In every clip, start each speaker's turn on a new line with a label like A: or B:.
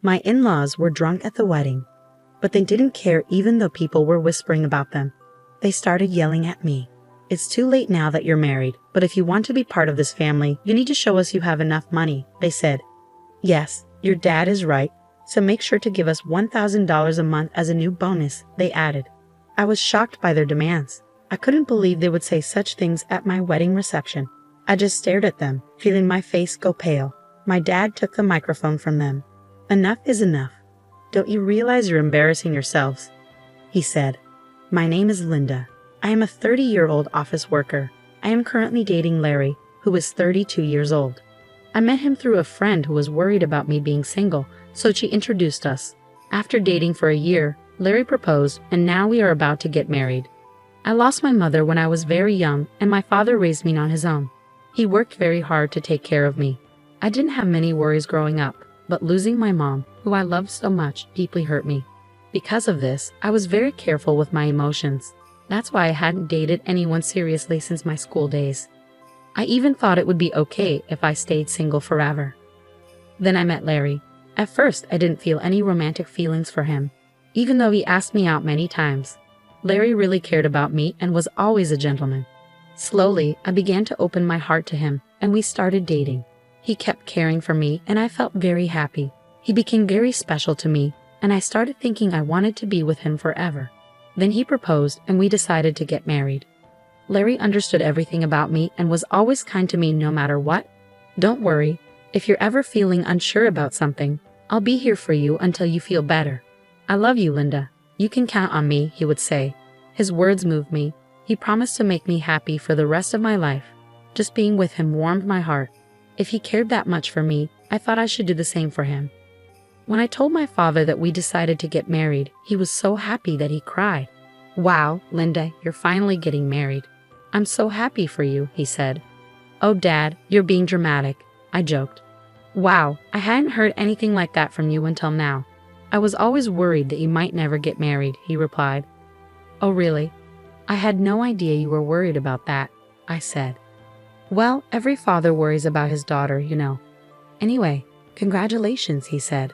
A: My in-laws were drunk at the wedding, but they didn't care even though people were whispering about them. They started yelling at me. "It's too late now that you're married, but if you want to be part of this family, you need to show us you have enough money," they said. "Yes, your dad is right, so make sure to give us $1,000 a month as a new bonus," they added. I was shocked by their demands. I couldn't believe they would say such things at my wedding reception. I just stared at them, feeling my face go pale. My dad took the microphone from them. "Enough is enough. Don't you realize you're embarrassing yourselves?" he said. "My name is Linda. I am a 30-year-old office worker. I am currently dating Larry, who is 32 years old. I met him through a friend who was worried about me being single, so she introduced us. After dating for a year, Larry proposed, and now we are about to get married. I lost my mother when I was very young, and my father raised me on his own. He worked very hard to take care of me. I didn't have many worries growing up, but losing my mom, who I loved so much, deeply hurt me. Because of this, I was very careful with my emotions. That's why I hadn't dated anyone seriously since my school days. I even thought it would be okay if I stayed single forever. Then I met Larry. At first, I didn't feel any romantic feelings for him, even though he asked me out many times. Larry really cared about me and was always a gentleman. Slowly, I began to open my heart to him, and we started dating. He kept caring for me, and I felt very happy. He became very special to me, and I started thinking I wanted to be with him forever. Then he proposed, and we decided to get married. Larry understood everything about me and was always kind to me no matter what. "Don't worry, if you're ever feeling unsure about something, I'll be here for you until you feel better. I love you, Linda. You can count on me," he would say. His words moved me. He promised to make me happy for the rest of my life. Just being with him warmed my heart. If he cared that much for me, I thought I should do the same for him. When I told my father that we decided to get married, he was so happy that he cried. "Wow, Linda, you're finally getting married. I'm so happy for you," he said. "Oh, Dad, you're being dramatic," I joked. "Wow, I hadn't heard anything like that from you until now. I was always worried that you might never get married," he replied. "Oh, really? I had no idea you were worried about that," I said. "Well, every father worries about his daughter, you know. Anyway, congratulations," he said.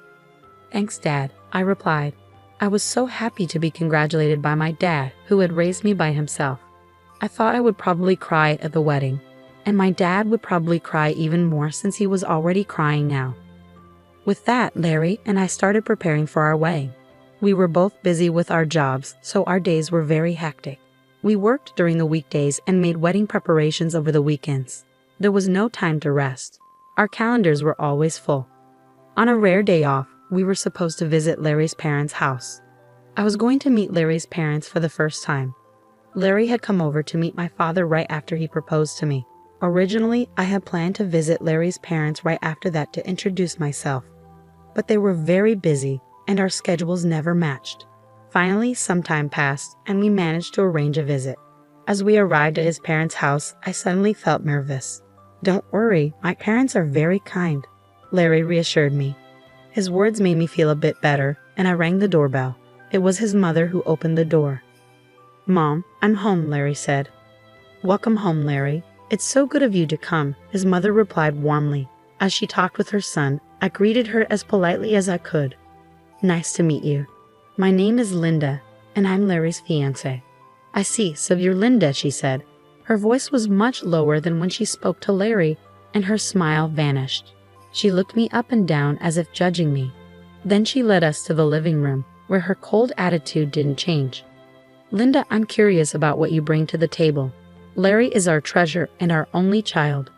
A: "Thanks, Dad," I replied. I was so happy to be congratulated by my dad, who had raised me by himself. I thought I would probably cry at the wedding, and my dad would probably cry even more since he was already crying now. With that, Larry and I started preparing for our wedding. We were both busy with our jobs, so our days were very hectic. We worked during the weekdays and made wedding preparations over the weekends. There was no time to rest. Our calendars were always full. On a rare day off, we were supposed to visit Larry's parents' house. I was going to meet Larry's parents for the first time. Larry had come over to meet my father right after he proposed to me. Originally, I had planned to visit Larry's parents right after that to introduce myself, but they were very busy and our schedules never matched. Finally, some time passed and we managed to arrange a visit. As we arrived at his parents' house, I suddenly felt nervous. "Don't worry, my parents are very kind," Larry reassured me. His words made me feel a bit better, and I rang the doorbell. It was his mother who opened the door. "Mom, I'm home," Larry said. "Welcome home, Larry. It's so good of you to come," his mother replied warmly. As she talked with her son, I greeted her as politely as I could. "Nice to meet you. My name is Linda, and I'm Larry's fiancée." "I see, so you're Linda," she said. Her voice was much lower than when she spoke to Larry, and her smile vanished. She looked me up and down as if judging me. Then she led us to the living room, where her cold attitude didn't change. "Linda, I'm curious about what you bring to the table. Larry is our treasure and our only child.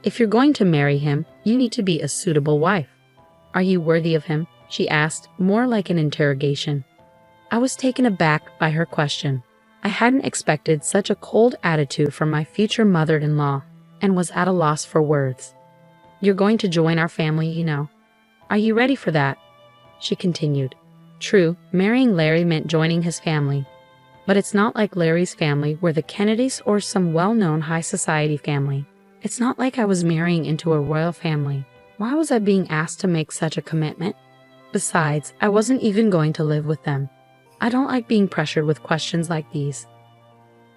A: If you're going to marry him, you need to be a suitable wife. Are you worthy of him?" she asked, more like an interrogation. I was taken aback by her question. I hadn't expected such a cold attitude from my future mother-in-law, and was at a loss for words. "You're going to join our family, you know. Are you ready for that?" she continued. True, marrying Larry meant joining his family. But it's not like Larry's family were the Kennedys or some well-known high society family. It's not like I was marrying into a royal family. Why was I being asked to make such a commitment? Besides, I wasn't even going to live with them. I don't like being pressured with questions like these.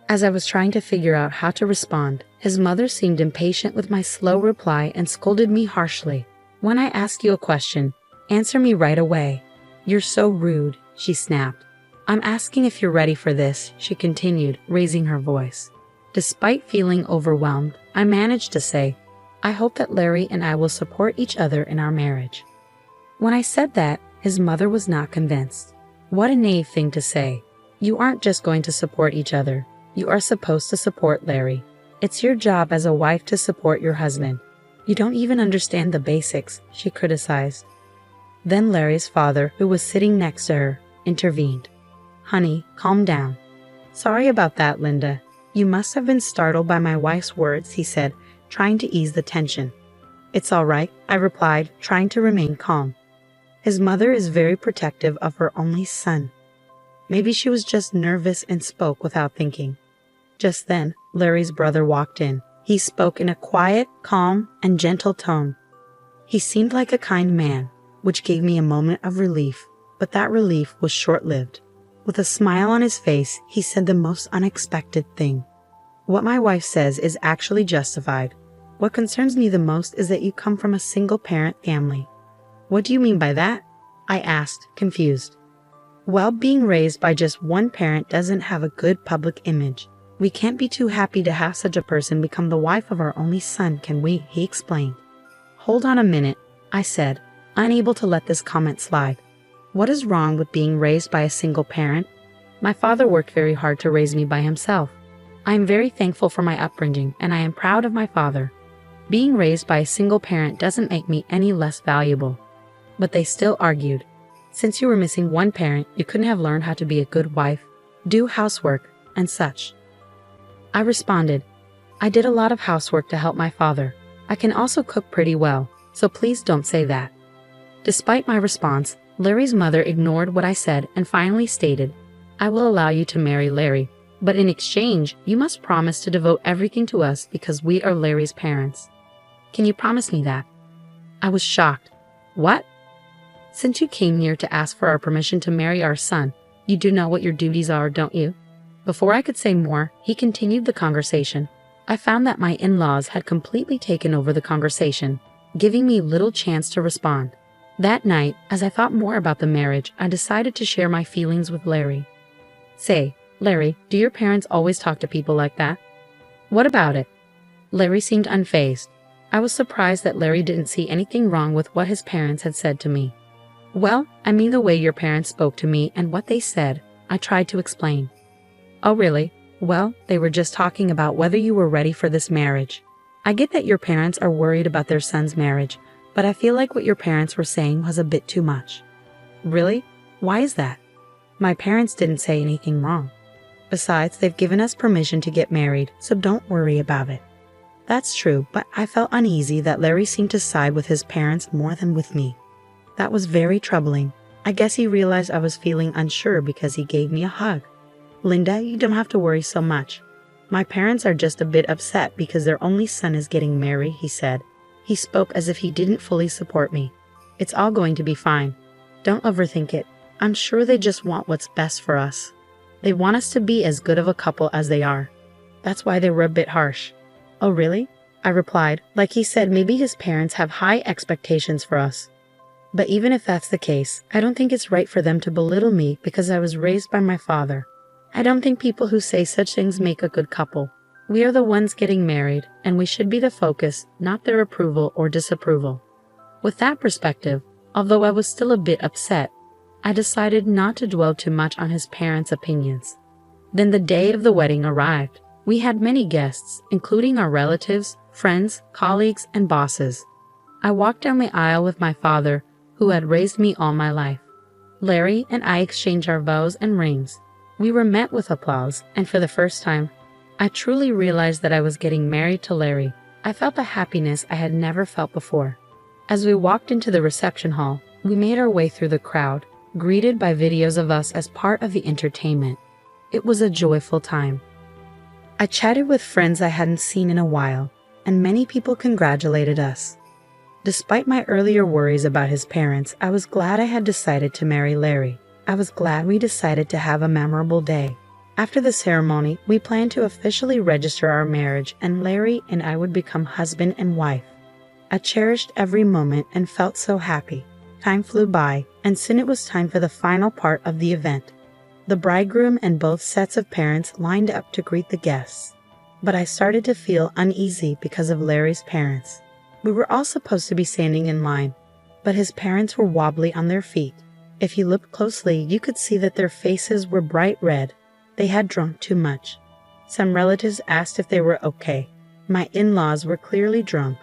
A: As I was trying to figure out how to respond, his mother seemed impatient with my slow reply and scolded me harshly. "When I ask you a question, Answer me right away. You're so rude, she snapped. I'm asking if you're ready for this, she continued, raising her voice. Despite feeling overwhelmed, I managed to say, I hope that Larry and I will support each other in our marriage. When I said that, his mother was not convinced. What a naive thing to say. You aren't just going to support each other. You are supposed to support Larry. It's your job as a wife to support your husband. You don't even understand the basics, she criticized. Then Larry's father, who was sitting next to her, intervened. Honey, calm down. Sorry about that, Linda. You must have been startled by my wife's words, he said, trying to ease the tension. It's all right, I replied, trying to remain calm. His mother is very protective of her only son. Maybe she was just nervous and spoke without thinking. Just then, Larry's brother walked in. He spoke in a quiet, calm, and gentle tone. He seemed like a kind man, which gave me a moment of relief, but that relief was short-lived. With a smile on his face, he said the most unexpected thing. What my wife says is actually justified. What concerns me the most is that you come from a single-parent family. What do you mean by that? I asked, confused. Well, being raised by just one parent doesn't have a good public image. We can't be too happy to have such a person become the wife of our only son, can we? He explained. Hold on a minute, I said, unable to let this comment slide. What is wrong with being raised by a single parent? My father worked very hard to raise me by himself. I am very thankful for my upbringing, and I am proud of my father. Being raised by a single parent doesn't make me any less valuable. But they still argued. Since you were missing one parent, you couldn't have learned how to be a good wife, do housework, and such. I responded, I did a lot of housework to help my father. I can also cook pretty well, so please don't say that. Despite my response, Larry's mother ignored what I said and finally stated, I will allow you to marry Larry, but in exchange, you must promise to devote everything to us because we are Larry's parents. Can you promise me that? I was shocked. What? Since you came here to ask for our permission to marry our son, you do know what your duties are, don't you? Before I could say more, he continued the conversation. I found that my in-laws had completely taken over the conversation, giving me little chance to respond. That night, as I thought more about the marriage, I decided to share my feelings with Larry. Say, Larry, do your parents always talk to people like that? What about it? Larry seemed unfazed. I was surprised that Larry didn't see anything wrong with what his parents had said to me. Well, I mean the way your parents spoke to me and what they said, I tried to explain. Oh really? Well, they were just talking about whether you were ready for this marriage. I get that your parents are worried about their son's marriage, but I feel like what your parents were saying was a bit too much. Really? Why is that? My parents didn't say anything wrong. Besides, they've given us permission to get married, so don't worry about it. That's true, but I felt uneasy that Larry seemed to side with his parents more than with me. That was very troubling. I guess he realized I was feeling unsure because he gave me a hug. Linda, you don't have to worry so much. My parents are just a bit upset because their only son is getting married, he said. He spoke as if he didn't fully support me. It's all going to be fine. Don't overthink it. I'm sure they just want what's best for us. They want us to be as good of a couple as they are. That's why they were a bit harsh. Oh really? I replied, like he said maybe his parents have high expectations for us. But even if that's the case, I don't think it's right for them to belittle me because I was raised by my father. I don't think people who say such things make a good couple. We are the ones getting married, and we should be the focus, not their approval or disapproval. With that perspective, although I was still a bit upset, I decided not to dwell too much on his parents' opinions. Then the day of the wedding arrived. We had many guests, including our relatives, friends, colleagues, and bosses. I walked down the aisle with my father, who had raised me all my life. Larry and I exchanged our vows and rings. We were met with applause, and for the first time, I truly realized that I was getting married to Larry. I felt a happiness I had never felt before. As we walked into the reception hall, we made our way through the crowd, greeted by videos of us as part of the entertainment. It was a joyful time. I chatted with friends I hadn't seen in a while, and many people congratulated us. Despite my earlier worries about his parents, I was glad I had decided to marry Larry. I was glad we decided to have a memorable day. After the ceremony, we planned to officially register our marriage, and Larry and I would become husband and wife. I cherished every moment and felt so happy. Time flew by, and soon it was time for the final part of the event. The bridegroom and both sets of parents lined up to greet the guests. But I started to feel uneasy because of Larry's parents. We were all supposed to be standing in line, but his parents were wobbly on their feet. If you looked closely, you could see that their faces were bright red. They had drunk too much. Some relatives asked if they were okay. My in-laws were clearly drunk.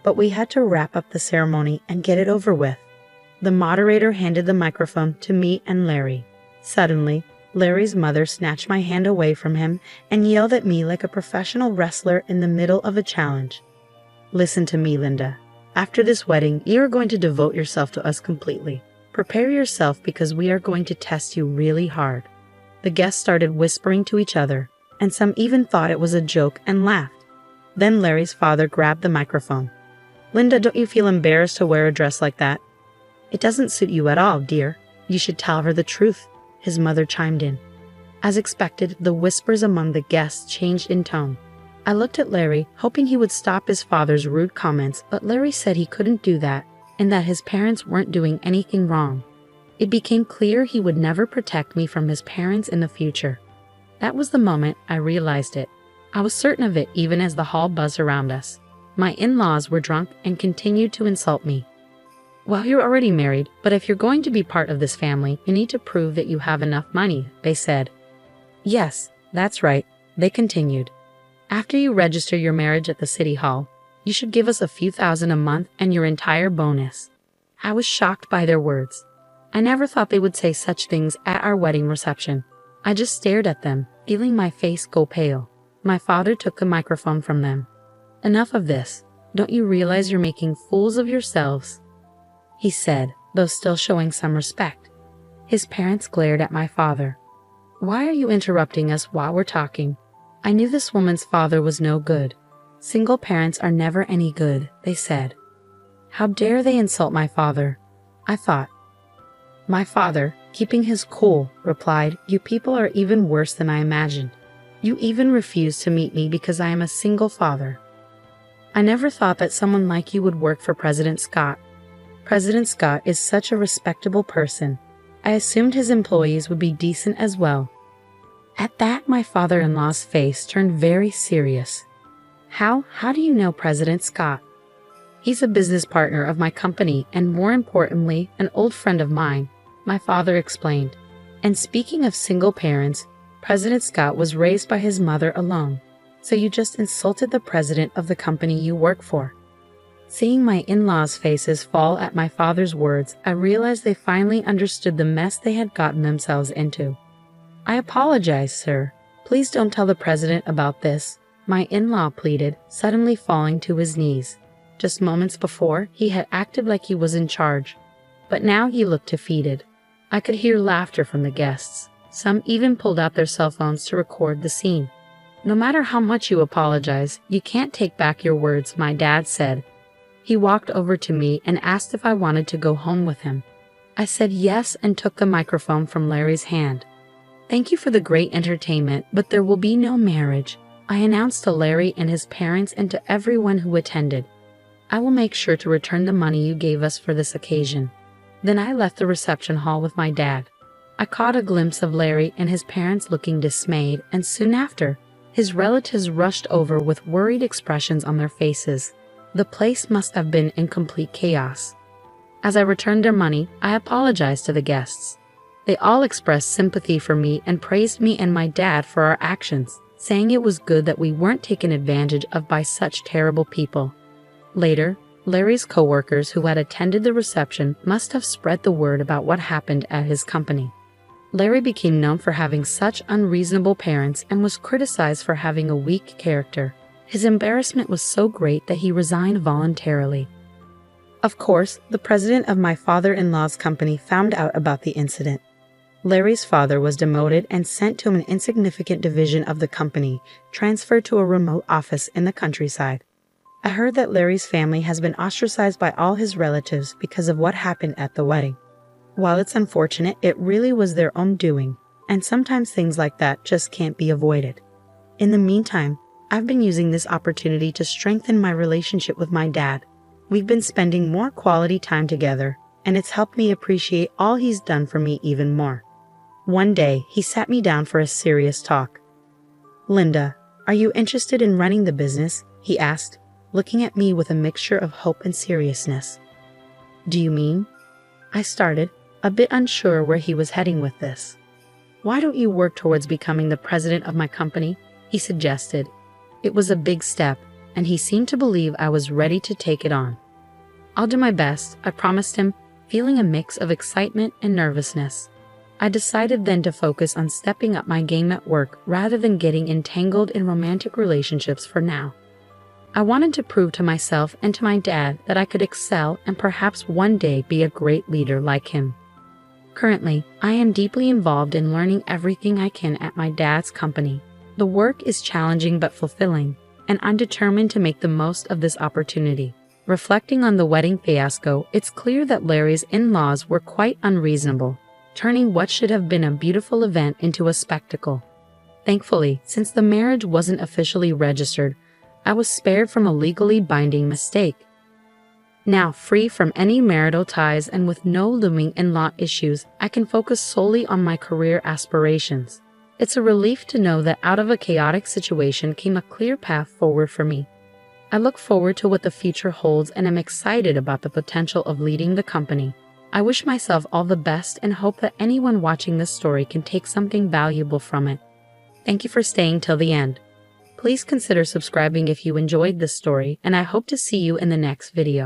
A: But we had to wrap up the ceremony and get it over with. The moderator handed the microphone to me and Larry. Suddenly, Larry's mother snatched my hand away from him and yelled at me like a professional wrestler in the middle of a challenge. "Listen to me, Linda. After this wedding, you are going to devote yourself to us completely. Prepare yourself because we are going to test you really hard." The guests started whispering to each other, and some even thought it was a joke and laughed. Then Larry's father grabbed the microphone. "Linda, don't you feel embarrassed to wear a dress like that?" "It doesn't suit you at all, dear. You should tell her the truth," his mother chimed in. As expected, the whispers among the guests changed in tone. I looked at Larry, hoping he would stop his father's rude comments, but Larry said he couldn't do that, and that his parents weren't doing anything wrong. It became clear he would never protect me from his parents in the future. That was the moment I realized it. I was certain of it even as the hall buzzed around us. My in-laws were drunk and continued to insult me. "Well, you're already married, but if you're going to be part of this family, you need to prove that you have enough money," they said. "Yes, that's right," they continued. "After you register your marriage at the city hall, you should give us a few thousand a month and your entire bonus." I was shocked by their words. I never thought they would say such things at our wedding reception. I just stared at them, feeling my face go pale. My father took the microphone from them. "Enough of this. Don't you realize you're making fools of yourselves?" he said, though still showing some respect. His parents glared at my father. "Why are you interrupting us while we're talking?" I knew this woman's father was no good. "Single parents are never any good," they said. How dare they insult my father? I thought. My father, keeping his cool, replied, "You people are even worse than I imagined. You even refuse to meet me because I am a single father. I never thought that someone like you would work for President Scott. President Scott is such a respectable person. I assumed his employees would be decent as well." At that, my father-in-law's face turned very serious. How do you know President Scott?" "He's a business partner of my company and, more importantly, an old friend of mine," my father explained. "And speaking of single parents, President Scott was raised by his mother alone. So you just insulted the president of the company you work for." Seeing my in-laws' faces fall at my father's words, I realized they finally understood the mess they had gotten themselves into. "I apologize, sir. Please don't tell the president about this," my in-law pleaded, suddenly falling to his knees. Just moments before, he had acted like he was in charge, but now he looked defeated. I could hear laughter from the guests. Some even pulled out their cell phones to record the scene. "No matter how much you apologize, you can't take back your words," my dad said. He walked over to me and asked if I wanted to go home with him. I said yes and took the microphone from Larry's hand. "Thank you for the great entertainment, but there will be no marriage," I announced to Larry and his parents and to everyone who attended. "I will make sure to return the money you gave us for this occasion." Then I left the reception hall with my dad. I caught a glimpse of Larry and his parents looking dismayed, and soon after, his relatives rushed over with worried expressions on their faces. The place must have been in complete chaos. As I returned their money, I apologized to the guests. They all expressed sympathy for me and praised me and my dad for our actions, saying it was good that we weren't taken advantage of by such terrible people. Later, Larry's coworkers who had attended the reception must have spread the word about what happened at his company. Larry became known for having such unreasonable parents and was criticized for having a weak character. His embarrassment was so great that he resigned voluntarily. Of course, the president of my father-in-law's company found out about the incident. Larry's father was demoted and sent to an insignificant division of the company, transferred to a remote office in the countryside. I heard that Larry's family has been ostracized by all his relatives because of what happened at the wedding. While it's unfortunate, it really was their own doing, and sometimes things like that just can't be avoided. In the meantime, I've been using this opportunity to strengthen my relationship with my dad. We've been spending more quality time together, and it's helped me appreciate all he's done for me even more. One day, he sat me down for a serious talk. "Linda, are you interested in running the business?" he asked, looking at me with a mixture of hope and seriousness. "Do you mean?" I started, a bit unsure where he was heading with this. "Why don't you work towards becoming the president of my company?" he suggested. It was a big step, and he seemed to believe I was ready to take it on. "I'll do my best," I promised him, feeling a mix of excitement and nervousness. I decided then to focus on stepping up my game at work rather than getting entangled in romantic relationships for now. I wanted to prove to myself and to my dad that I could excel and perhaps one day be a great leader like him. Currently, I am deeply involved in learning everything I can at my dad's company. The work is challenging but fulfilling, and I'm determined to make the most of this opportunity. Reflecting on the wedding fiasco, it's clear that Larry's in-laws were quite unreasonable, turning what should have been a beautiful event into a spectacle. Thankfully, since the marriage wasn't officially registered, I was spared from a legally binding mistake. Now, free from any marital ties and with no looming in-law issues, I can focus solely on my career aspirations. It's a relief to know that out of a chaotic situation came a clear path forward for me. I look forward to what the future holds and am excited about the potential of leading the company. I wish myself all the best and hope that anyone watching this story can take something valuable from it. Thank you for staying till the end. Please consider subscribing if you enjoyed this story, and I hope to see you in the next video.